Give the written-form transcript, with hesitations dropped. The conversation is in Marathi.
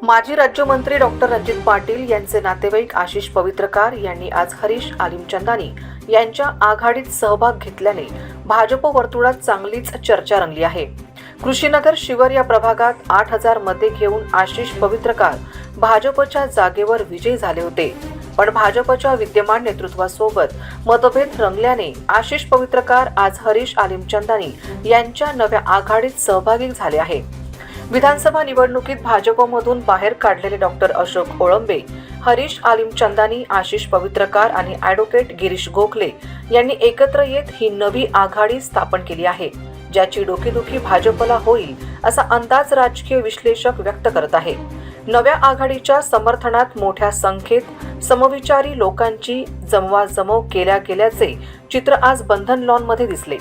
माजी राज्यमंत्री डॉक्टर रणजित पाटील यांचे नातेवाईक आशिष पवित्रकार यांनी आज हरीश आलिमचंदानी यांच्या आघाडीत सहभाग घेतल्याने भाजप वर्तुळात चांगलीच चर्चा रंगली आहे। कृषीनगर शिवर या प्रभागात 8000 मते घेऊन आशिष पवित्रकार भाजपच्या जागेवर विजयी झाले होते, पण भाजपच्या विद्यमान नेतृत्वासोबत मतभेद रंगल्याने आशिष पवित्रकार आज हरीश आलिमचंदानी यांच्या नव्या आघाडीत सहभागी झाले आहे। विधानसभा निवडणुकीत भाजपमधून बाहेर काढलेले डॉक्टर अशोक ओळंबे, हरीश आलिमचंदानी, आशिष पवित्रकार आणि ॲडव्होकेट गिरीश गोखले यांनी एकत्र येत ही नवी आघाडी स्थापन केली आहे, ज्याची डोकेदुखी भाजपला होईल असा अंदाज राजकीय विश्लेषक व्यक्त करत आहे। नव्या आघाडीच्या समर्थनात मोठ्या संख्येत समविचारी लोकांची जमवाजमव केल्या गेल्याचे चित्र आज बंधन लॉनमध्ये दिसले।